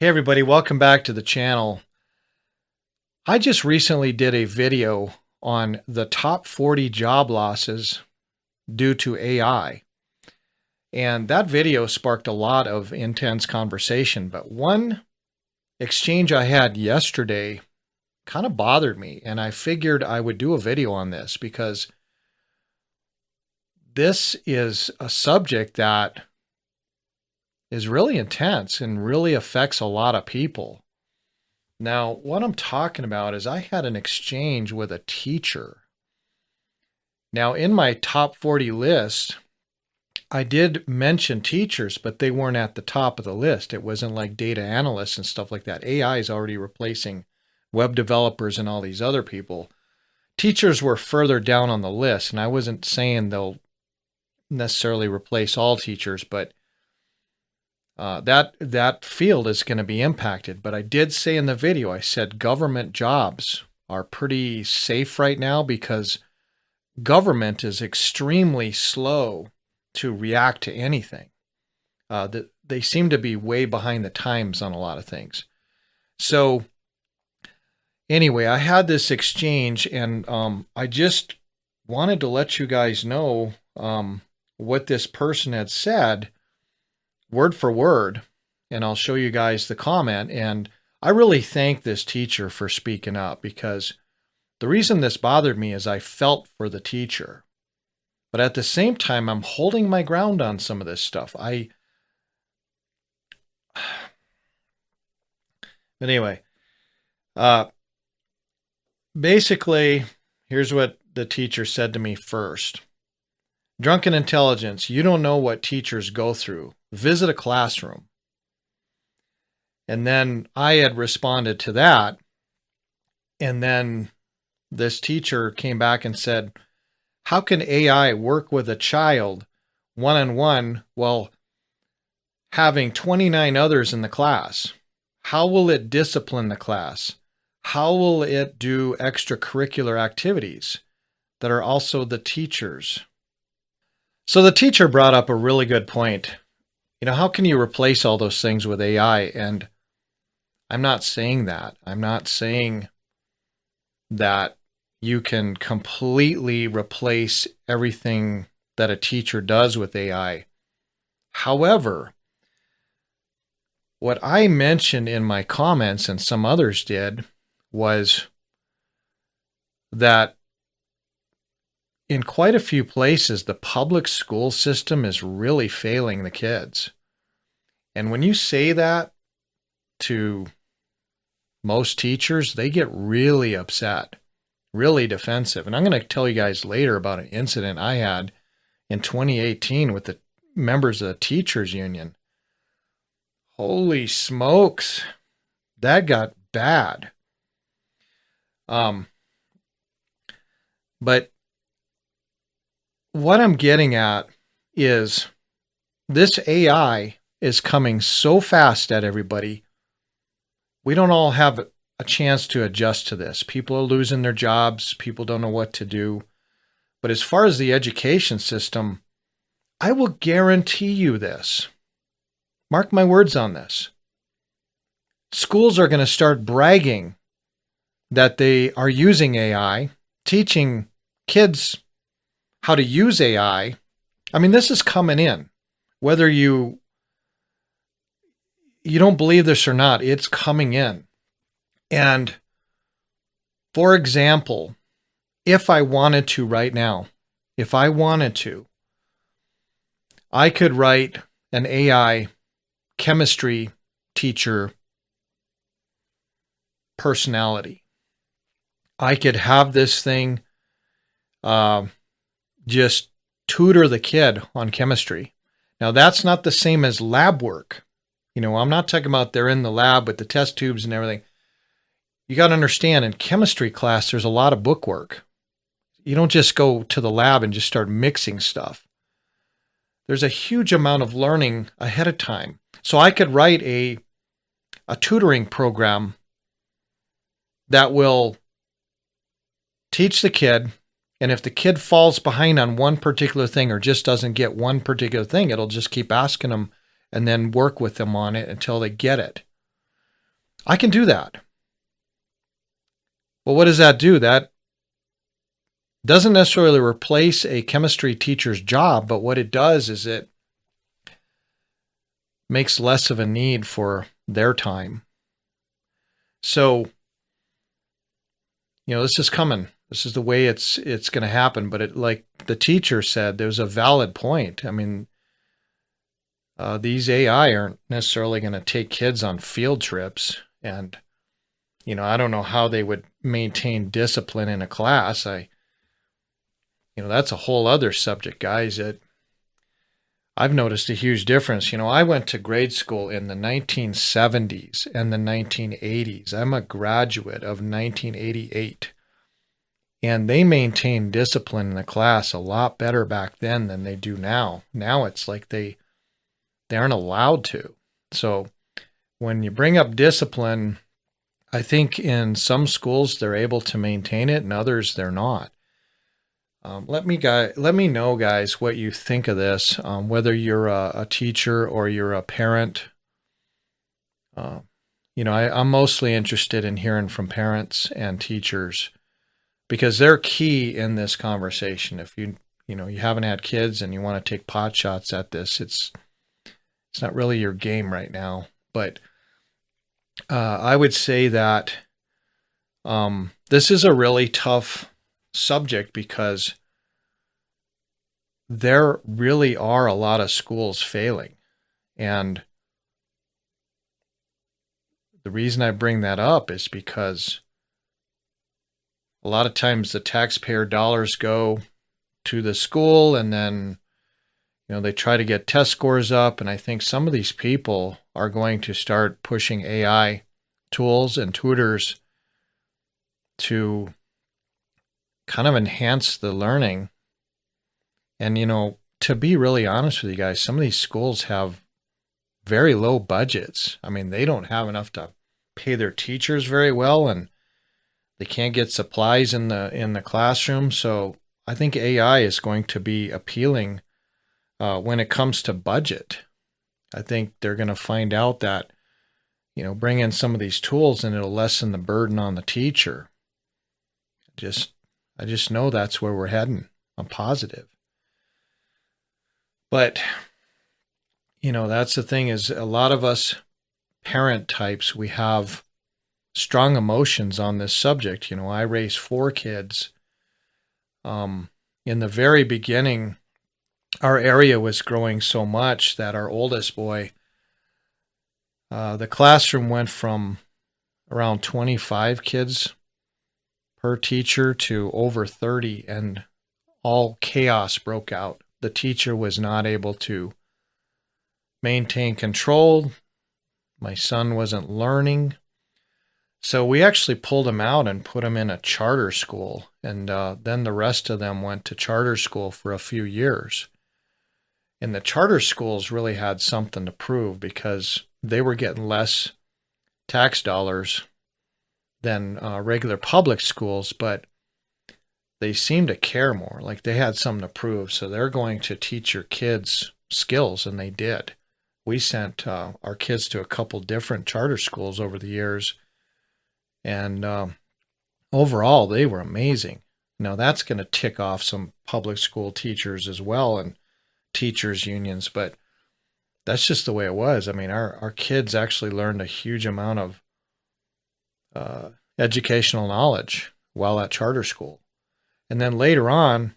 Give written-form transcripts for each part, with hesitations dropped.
Hey everybody, welcome back to the channel. I just recently did a video on the top 40 job losses due to AI. And that video sparked a lot of intense conversation, but one exchange I had yesterday kind of bothered me, and I figured I would do a video on this because this is a subject that is really intense and really affects a lot of people. Now, what I'm talking about is I had an exchange with a teacher. Now, in my top 40 list, I did mention teachers, but they weren't at the top of the list. It wasn't like data analysts and stuff like that. AI is already replacing web developers and all these other people. Teachers were further down on the list, and I wasn't saying they'll necessarily replace all teachers, but that field is going to be impacted. But I did say in the video, I said government jobs are pretty safe right now because government is extremely slow to react to anything. They seem to be way behind the times on a lot of things. So anyway, I had this exchange, and I just wanted to let you guys know what this person had said word for word, and I'll show you guys the comment. And I really thank this teacher for speaking up, because the reason this bothered me is I felt for the teacher, but at the same time, I'm holding my ground on some of this stuff. But anyway, basically, here's what the teacher said to me first. Drunken intelligence, you don't know what teachers go through. Visit a classroom. And then I had responded to that. And then this teacher came back and said, how can AI work with a child one-on-one while having 29 others in the class? How will it discipline the class? How will it do extracurricular activities that are also the teachers? So the teacher brought up a really good point. You know, how can you replace all those things with AI? And I'm not saying that. I'm not saying that you can completely replace everything that a teacher does with AI. However, what I mentioned in my comments, and some others did, was that in quite a few places, the public school system is really failing the kids. And when you say that to most teachers, they get really upset, really defensive. And I'm going to tell you guys later about an incident I had in 2018 with the members of the teachers union. Holy smokes, that got bad. But what I'm getting at is this AI is coming so fast at everybody. We don't all have a chance to adjust to this. People are losing their jobs. People don't know what to do. But as far as the education system, I will guarantee you this. Mark my words on this. Schools are going to start bragging that they are using AI, teaching kids how to use AI. I mean, this is coming in. Whether you don't believe this or not, it's coming in. And for example, if I wanted to right now, I could write an AI chemistry teacher personality. I could have this thing just tutor the kid on chemistry. Now, that's not the same as lab work. You know, I'm not talking about they're in the lab with the test tubes and everything. You got to understand, in chemistry class, there's a lot of book work. You don't just go to the lab and just start mixing stuff. There's a huge amount of learning ahead of time. So I could write a tutoring program that will teach the kid. And if the kid falls behind on one particular thing or just doesn't get one particular thing, it'll just keep asking them and then work with them on it until they get it. I can do that. Well, what does that do? That doesn't necessarily replace a chemistry teacher's job, but what it does is it makes less of a need for their time. So, this is coming. This is the way it's going to happen. But it, like the teacher said, there's a valid point. I mean, these AI aren't necessarily going to take kids on field trips, and I don't know how they would maintain discipline in a class. That's a whole other subject, guys. I've noticed a huge difference. I went to grade school in the 1970s and the 1980s. I'm a graduate of 1988. And they maintained discipline in the class a lot better back then than they do now. Now it's like they aren't allowed to. So when you bring up discipline, I think in some schools they're able to maintain it, and others they're not. Let me know, guys, what you think of this. Whether you're a teacher or you're a parent. I'm mostly interested in hearing from parents and teachers because they're key in this conversation. If you haven't had kids and you want to take pot shots at this, it's not really your game right now. But I would say that this is a really tough subject because there really are a lot of schools failing. And the reason I bring that up is because a lot of times the taxpayer dollars go to the school, and then they try to get test scores up. And I think some of these people are going to start pushing AI tools and tutors to kind of enhance the learning. And, to be really honest with you guys, some of these schools have very low budgets. I mean, they don't have enough to pay their teachers very well, and they can't get supplies in the classroom. So I think AI is going to be appealing when it comes to budget. I think they're going to find out that, bring in some of these tools and it'll lessen the burden on the teacher. I just know that's where we're heading. I'm positive. But, that's the thing is a lot of us parent types, we have strong emotions on this subject. I raised 4 kids. In the very beginning, our area was growing so much that our oldest boy, the classroom went from around 25 kids per teacher to over 30, and all chaos broke out. The teacher was not able to maintain control. My son wasn't learning. So we actually pulled him out and put him in a charter school. And then the rest of them went to charter school for a few years. And the charter schools really had something to prove because they were getting less tax dollars than regular public schools, but they seemed to care more. Like they had something to prove. So they're going to teach your kids skills, and they did. We sent our kids to a couple different charter schools over the years, and overall, they were amazing. Now, that's going to tick off some public school teachers as well and teachers' unions, but that's just the way it was. I mean, our kids actually learned a huge amount of educational knowledge while at charter school. And then later on,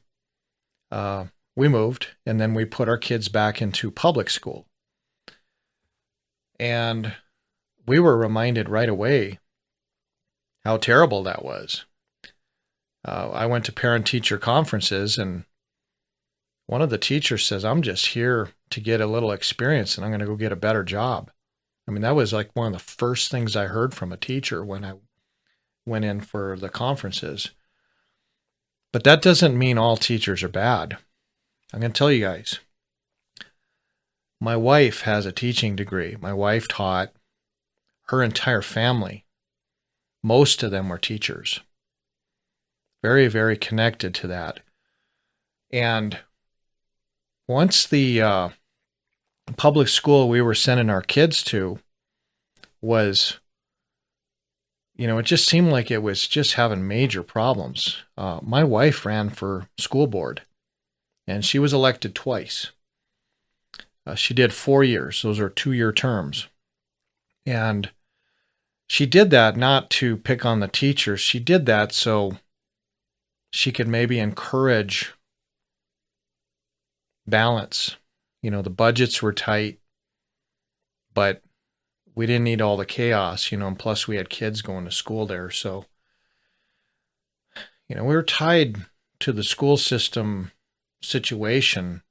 we moved, and then we put our kids back into public school. And we were reminded right away how terrible that was. I went to parent-teacher conferences, and one of the teachers says, I'm just here to get a little experience, and I'm going to go get a better job. I mean, that was like one of the first things I heard from a teacher when I went in for the conferences. But that doesn't mean all teachers are bad. I'm going to tell you guys. My wife has a teaching degree. My wife taught. Her entire family, most of them were teachers. Very, very connected to that. And once the public school we were sending our kids to was it just seemed like it was just having major problems. My wife ran for school board, and she was elected twice. She did 4 years. Those are 2-year terms. And she did that not to pick on the teachers. She did that so she could maybe encourage balance. The budgets were tight, but we didn't need all the chaos, and plus we had kids going to school there. So, we were tied to the school system situation,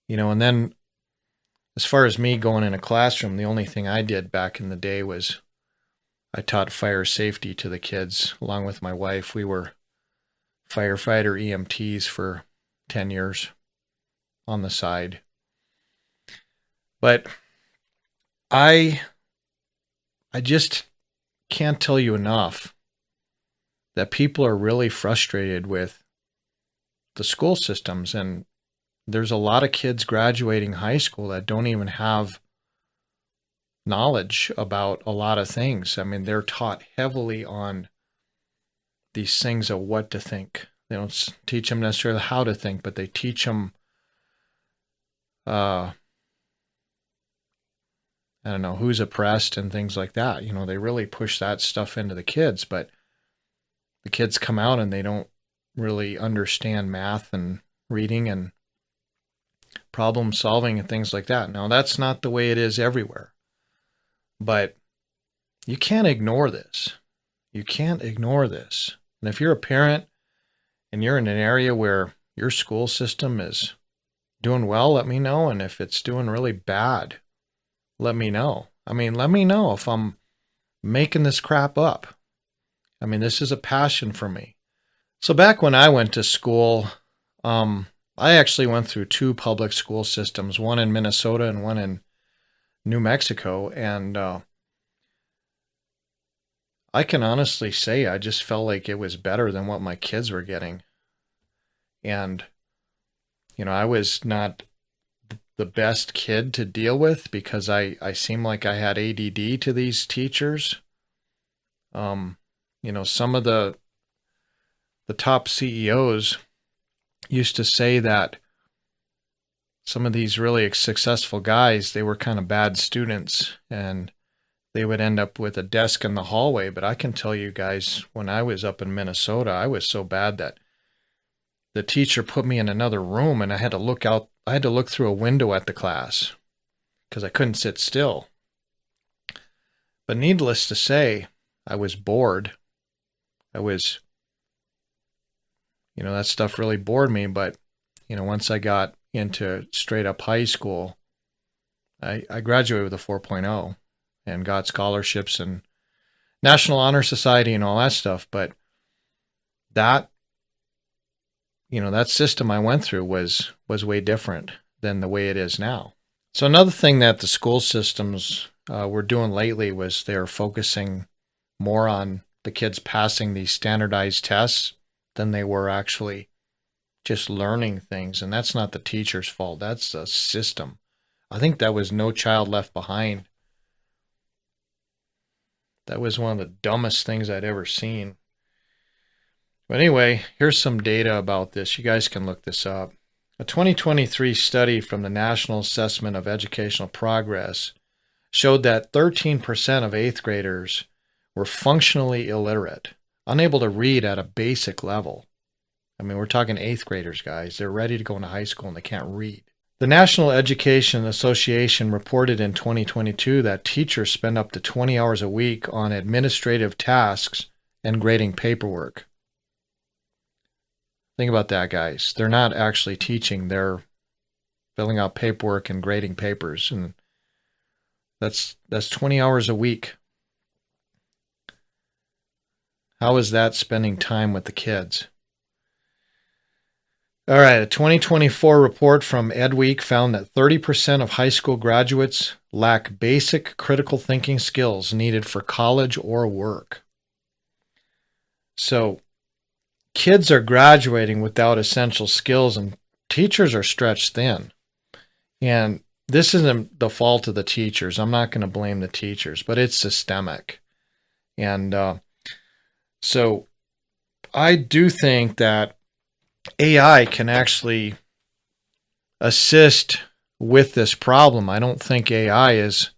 and then as far as me going in a classroom, the only thing I did back in the day was I taught fire safety to the kids along with my wife. We were firefighter EMTs for 10 years on the side. But I just can't tell you enough that people are really frustrated with the school systems, and there's a lot of kids graduating high school that don't even have knowledge about a lot of things. I mean, they're taught heavily on these things of what to think. They don't teach them necessarily how to think, but they teach them I don't know, who's oppressed and things like that. They really push that stuff into the kids, but the kids come out and they don't really understand math and reading and problem solving and things like that. Now, that's not the way it is everywhere, but you can't ignore this. You can't ignore this. And if you're a parent and you're in an area where your school system is doing well, let me know. And if it's doing really bad, let me know. I mean, let me know if I'm making this crap up. I mean, this is a passion for me. So back when I went to school, I actually went through 2 public school systems, one in Minnesota and one in New Mexico. And I can honestly say I just felt like it was better than what my kids were getting. And, I was not the best kid to deal with because I seemed like I had ADD to these teachers. Some of the top CEOs used to say that some of these really successful guys, they were kind of bad students and they would end up with a desk in the hallway. But I can tell you guys, when I was up in Minnesota, I was so bad that the teacher put me in another room and I had to look out. I had to look through a window at the class because I couldn't sit still. But needless to say, I was bored. That stuff really bored me. But, once I got into straight up high school, I graduated with a 4.0 and got scholarships and National Honor Society and all that stuff. But that system I went through was way different than the way it is now. So another thing that the school systems were doing lately was they were focusing more on the kids passing these standardized tests than they were actually just learning things. And that's not the teacher's fault. That's the system. I think that was No Child Left Behind. That was one of the dumbest things I'd ever seen. But anyway, here's some data about this. You guys can look this up. A 2023 study from the National Assessment of Educational Progress showed that 13% of 8th graders were functionally illiterate, unable to read at a basic level. I mean, we're talking 8th graders, guys. They're ready to go into high school and they can't read. The National Education Association reported in 2022 that teachers spend up to 20 hours a week on administrative tasks and grading paperwork. Think about that, guys. They're not actually teaching. They're filling out paperwork and grading papers. And that's 20 hours a week. How is that spending time with the kids? All right, a 2024 report from EdWeek found that 30% of high school graduates lack basic critical thinking skills needed for college or work. So, kids are graduating without essential skills and teachers are stretched thin. And this isn't the fault of the teachers. I'm not going to blame the teachers, but it's systemic. And so I do think that AI can actually assist with this problem. I don't think AI is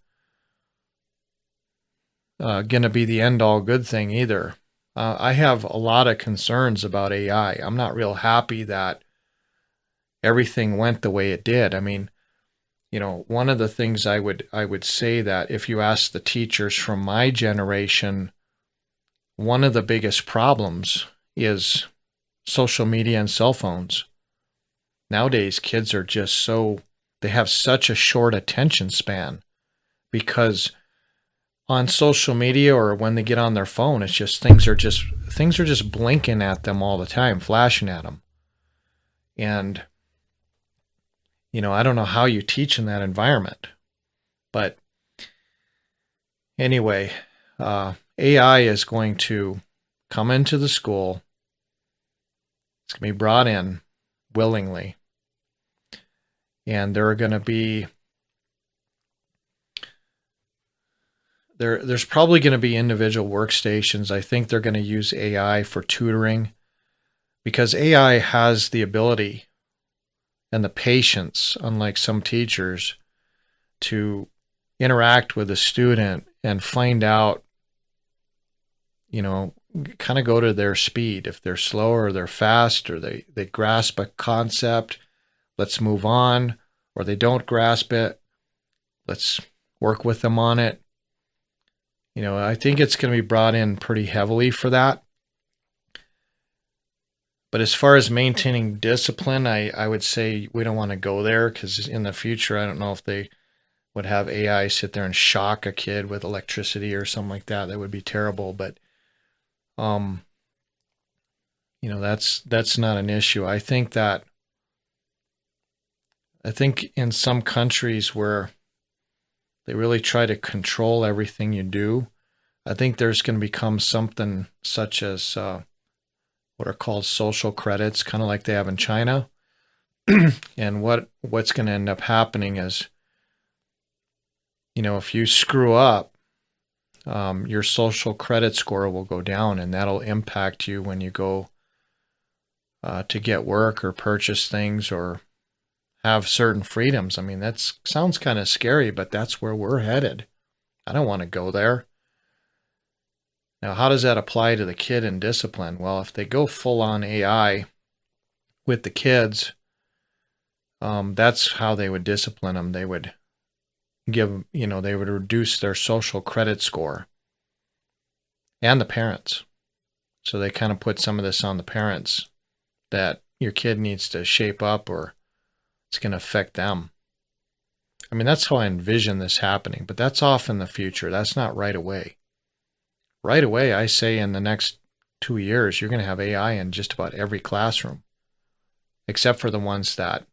going to be the end all good thing either. I have a lot of concerns about AI. I'm not real happy that everything went the way it did. I mean, one of the things I would say that if you ask the teachers from my generation, one of the biggest problems is social media and cell phones. Nowadays, kids are just they have such a short attention span because on social media or when they get on their phone, it's just things are just blinking at them all the time, flashing at them. And I don't know how you teach in that environment. But anyway, AI is going to come into the school. It's going to be brought in willingly. And there are going to be there's probably going to be individual workstations. I think they're going to use AI for tutoring because AI has the ability and the patience, unlike some teachers, to interact with a student and find out, kind of go to their speed. If they're slow or they're fast or they grasp a concept, let's move on. Or they don't grasp it, let's work with them on it. I think it's going to be brought in pretty heavily for that. But as far as maintaining discipline, I would say we don't want to go there because in the future, I don't know if they would have AI sit there and shock a kid with electricity or something like that. That would be terrible. But, that's not an issue. I think in some countries where they really try to control everything you do, I think there's going to become something such as what are called social credits, kind of like they have in China. And what's going to end up happening is, if you screw up, your social credit score will go down, and that'll impact you when you go to get work or purchase things or have certain freedoms. I mean, that sounds kind of scary, but that's where we're headed. I don't want to go there. Now, how does that apply to the kid in discipline? Well, if they go full on AI with the kids, that's how they would discipline them. They would they would reduce their social credit score and the parents. So they kind of put some of this on the parents that your kid needs to shape up or it's going to affect them. I mean, that's how I envision this happening, but that's off in the future. That's not right away. Right away, I say in the next 2 years, you're going to have AI in just about every classroom, except for the ones that,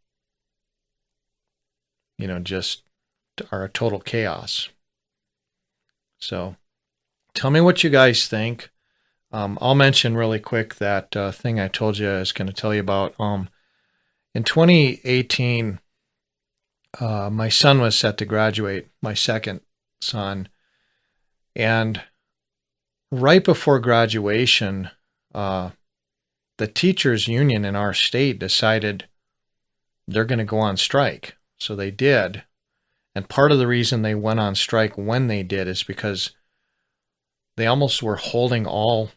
just are a total chaos. So tell me what you guys think. I'll mention really quick that thing I told you I was going to tell you about. In 2018, my son was set to graduate, my second son. And right before graduation, the teachers union in our state decided they're going to go on strike. So they did. And part of the reason they went on strike when they did is because they almost were holding all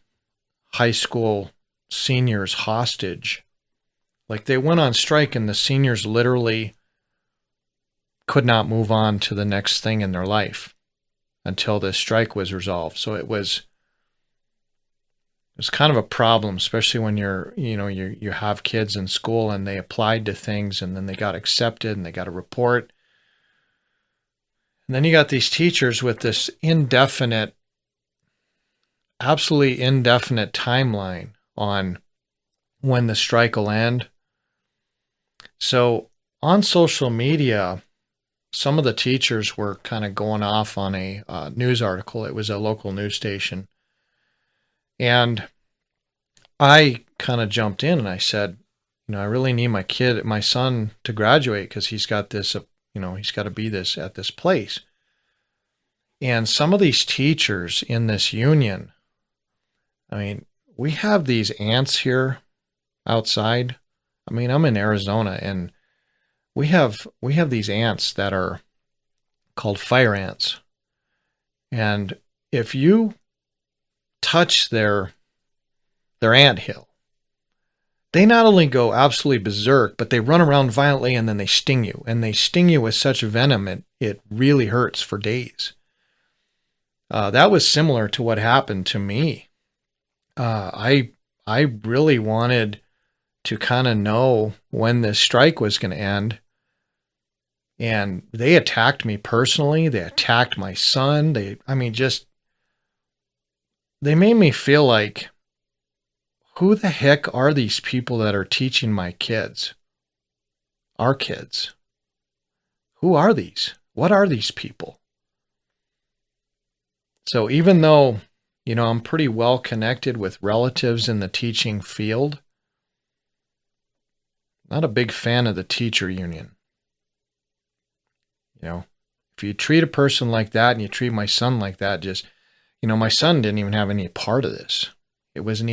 high school seniors hostage. Like they went on strike and the seniors literally could not move on to the next thing in their life until the strike was resolved. So it was kind of a problem, especially when you have kids in school and they applied to things and then they got accepted and they got a report. And then you got these teachers with this absolutely indefinite timeline on when the strike will end. So on social media, some of the teachers were kind of going off on a news article. It was a local news station. And I kind of jumped in and I said, I really need my son to graduate because he's got this, he's got to be at this place. And some of these teachers in this union, I mean, we have these ants here outside. I mean, I'm in Arizona, and we have these ants that are called fire ants. And if you touch their ant hill, they not only go absolutely berserk, but they run around violently and then they sting you. And they sting you with such venom, it really hurts for days. That was similar to what happened to me. I really wanted to kind of know when this strike was going to end. And they attacked me personally. They attacked my son. They made me feel like, who the heck are these people that are teaching my kids? Our kids. Who are these? What are these people? So even though, I'm pretty well connected with relatives in the teaching field, not a big fan of the teacher union. If you treat a person like that and you treat my son like that, my son didn't even have any part of this. He didn't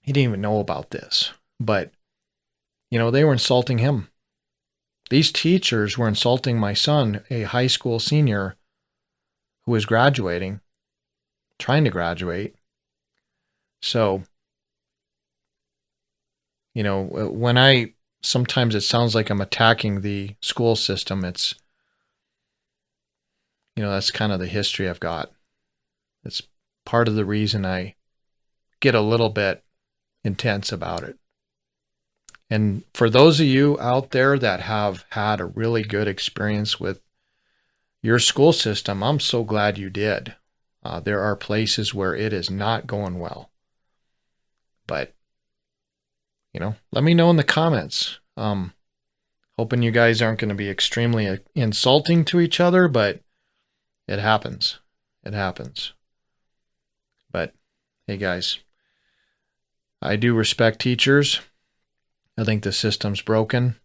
even know about this. But, they were insulting him. These teachers were insulting my son, a high school senior who was graduating, trying to graduate. So, sometimes it sounds like I'm attacking the school system. It's, that's kind of the history I've got. It's part of the reason I get a little bit intense about it. And for those of you out there that have had a really good experience with your school system, I'm so glad you did. There are places where it is not going well. But, let me know in the comments. Hoping you guys aren't going to be extremely insulting to each other, but it happens. It happens. But, hey guys, I do respect teachers. I think the system's broken.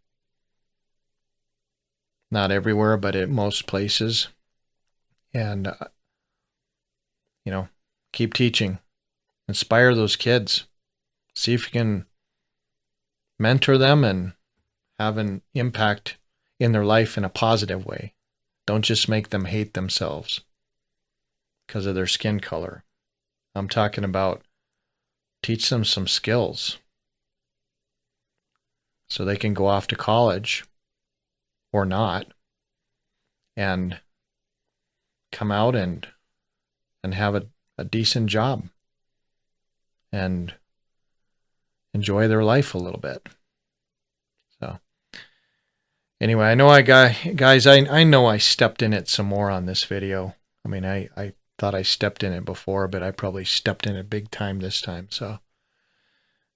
Not everywhere, but at most places. And, keep teaching. Inspire those kids. See if you can mentor them and have an impact in their life in a positive way. Don't just make them hate themselves because of their skin color. I'm talking about teach them some skills so they can go off to college or not and come out and have a decent job and enjoy their life a little bit. So anyway, I know I know I stepped in it some more on this video. I mean, I thought I stepped in it before, but I probably stepped in it big time this time. So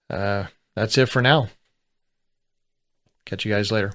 that's it for now. Catch you guys later.